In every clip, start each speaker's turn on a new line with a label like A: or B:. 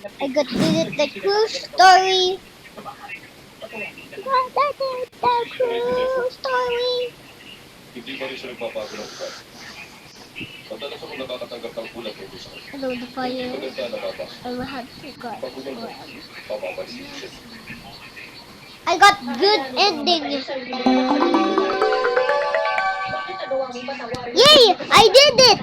A: I got good at the true story. Got that is the true story.
B: Hindi pa rin siya nagpapago ng ugat. Madalas ako nakakatanggap ng ulat ng gusto.
A: Hello, the fire.
B: Maganda na babas.
A: I will have to go.
B: Pag gumawa, papapansin siya.
A: I got good ending. Yay! I did it!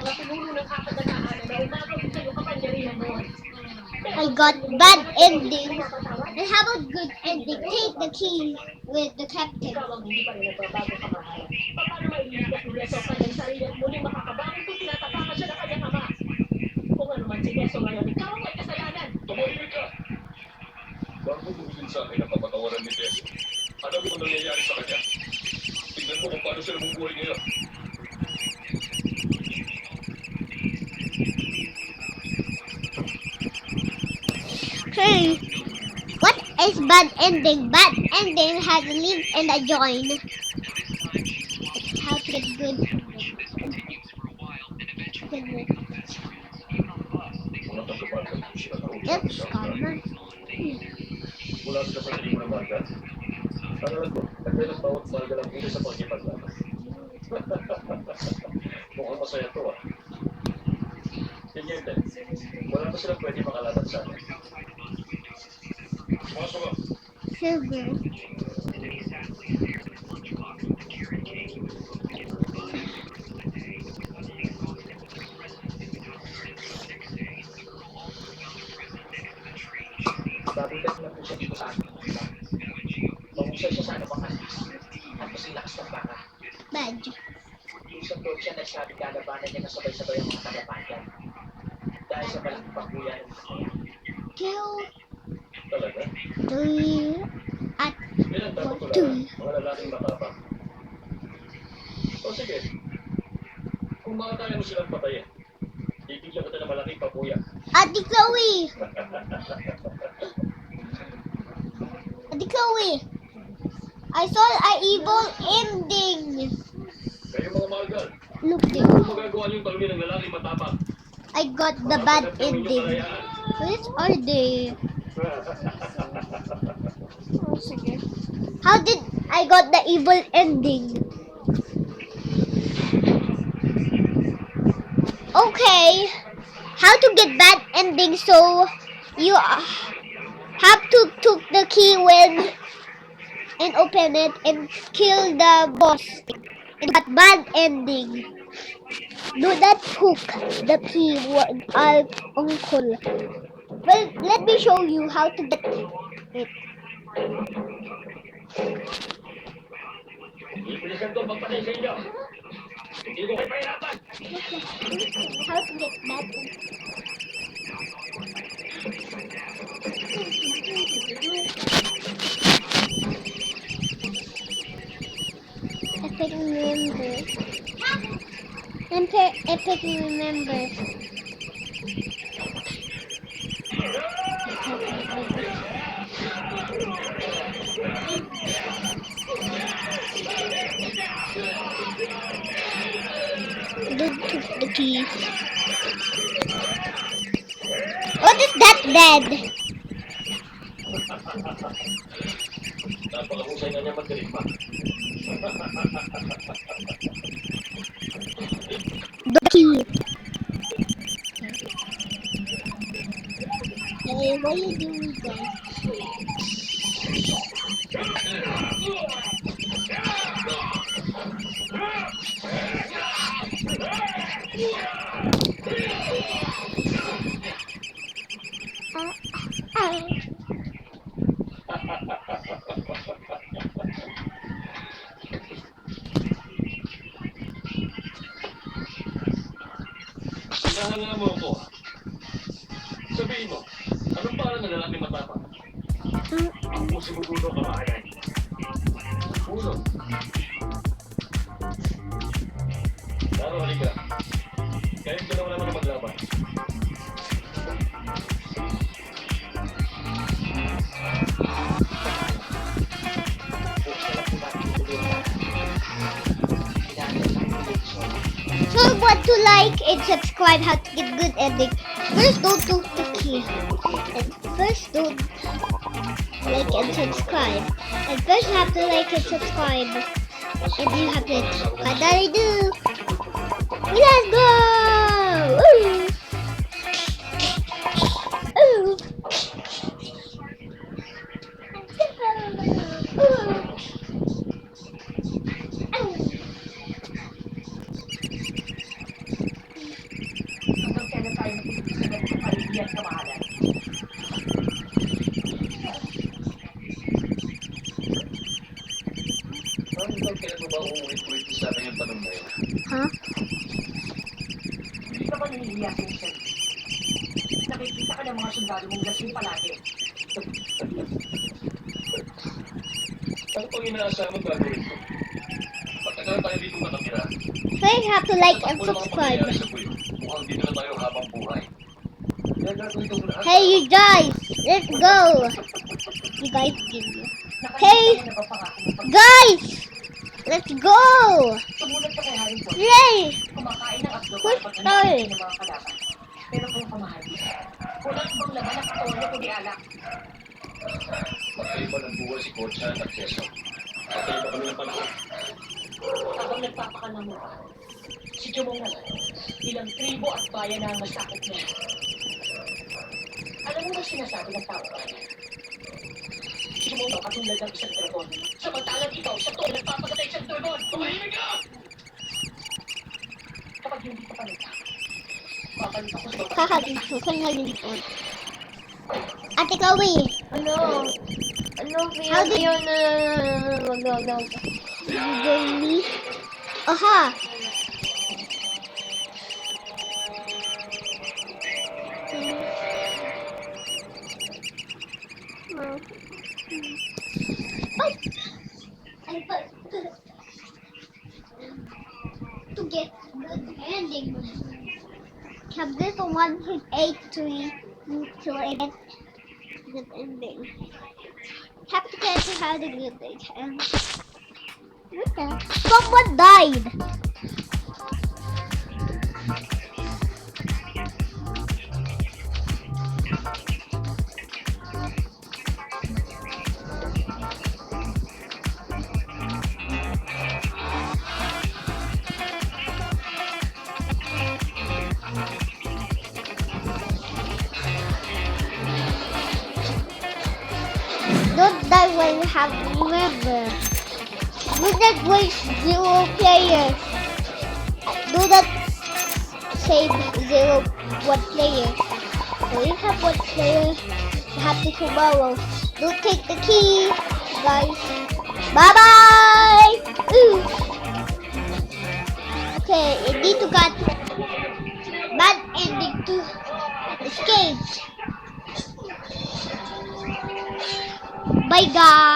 A: I got bad ending. And how about good ending? Take the key with the captain.
B: Tumahimik ka! Bago bumigil sa akin ang kapatawaran ni Jesse, alam mo kung nangyayari sa kanya. Tignan mo kung paano siya nabubuhay ngayon.
A: Hey, what is bad ending? Bad ending has a link and a join. How to get good.
B: Unang pagkabagay ko siya na
A: Yep, scammer.
B: mula sa sarili mo ng marga. Ano lang ko, nagkailang bawat marga lang dito sa pagkipaglaban. Mukhang masaya to ah. Tiniente, wala pa silang pwede makalaban sa akin. Pumasok ka.
A: Silver.
C: Babigat na po siya dito sa akin. Mahusay siya sa ano baka. At kasi lakas ng baka.
A: Badge.
C: Isang doon siya nagsabi kalabanan niya na sabay-sabay ang mga tagapagan. Dahil sa malaking pagkuyan ng kanya.
A: Kill
B: Talaga?
A: 3 at
B: Ilan dapat ko
A: 2.
B: lang, mga lalaking matapang. O sige, kung makakaya mo silang patayin, bibigyan kita ng malaking pabuya.
A: Ate Chloe! Ate Chloe! I saw an evil ending.
B: Kayo mga magal,
A: Look
B: kung
A: there.
B: magagawa niyong talunin ng lalaking matapang,
A: I got the bad ending. Which are they? Oh, sige. How did I got the evil ending? Okay. How to get bad ending? So you have to took the key when and open it and kill the boss. And got bad ending. Do that hook the key with our uncle. Well, let me show you how to get it.
B: ibilisan ko magpatay sa inyo. Hindi ko kayo pahirapan.
A: How to get bad ending. Epic remember. Epic remember. Dude took the key. What is that bed?
B: Napakahusay na niya magdiligma.
A: The key. Hey, what are you doing, guys?
B: Hinahangaan mo ako. Sabihin mo, anong pangalan ng lalaking matapang? Ako si Muguno Kamahayan. Uno. Laro, halika. Kayong dalawa naman ang maglaban.
A: So what to like and subscribe how to get good ending. First go to the key. key. And first, don't like and subscribe. And first, you have to like and subscribe. And you have to. What do I do? Let's go! Ooh. Ooh.
C: Hanggang kailan tayo magtitigan ng paligian kamahalan?
B: Hanggang kailan mo ba uulit-ulit sa akin yung tanong na yun?
A: Huh?
C: Hindi ka ba nahihiya sa isang? Nakikita ka ng mga sundalo mong lasing palagi.
B: Ano pang inaasahan mo gagawin ko? Pagtagal tayo dito nakatira.
A: First, you have to like and
B: Takbo ng mga
A: subscribe.
B: pangyayari sa buyo. Mukhang dito na tayo habang buhay. Kaya gagawin ko lahat.
A: Hey, you guys! Let's go! You guys,
C: Nakalimutan
A: Hey!
C: mo na ba pangako mo pag
A: guys! Let's go!
C: tumulat ka kay Haring Paul?
A: Yay!
C: Kumakain ng atlo
A: Push
C: pag
A: tayo.
C: ng mga kalaban. Pero kung kamahal, wala ibang laman ang katawan niya kundi alak.
B: Magkaiba ng buhay si Coach Han at Keso. Magkaiba kami ng panahon.
C: Habang nagpapakalam mo pa, si Jumong naman, ilang tribo at bayan na ang masakop niya. Alam mo ba sinasabi ng tao ba niya? Si Jumong daw katulad ng isang dragon. Samantalang ikaw, siya to, nagpapatay siyang dragon. Tumahimik ka! Kapag hindi ka palita, papalit ako sa
A: Kakalit ko, kanya lilipon. Ate Chloe!
D: Ano? Ano
A: How did-
D: yun? Wag.
A: You join me? Aha! To get good ending, have this one hit 8-3 to get good ending. Have to get to how the good they can. What the? Someone died! Don't die when you have remember. Do not waste 0 players. Do not save 1 player. So you have 1 player. You have to tomorrow. Don't take the key, guys. Bye bye. Ooh. Okay, you need to get bad ending to escape. Bye guys.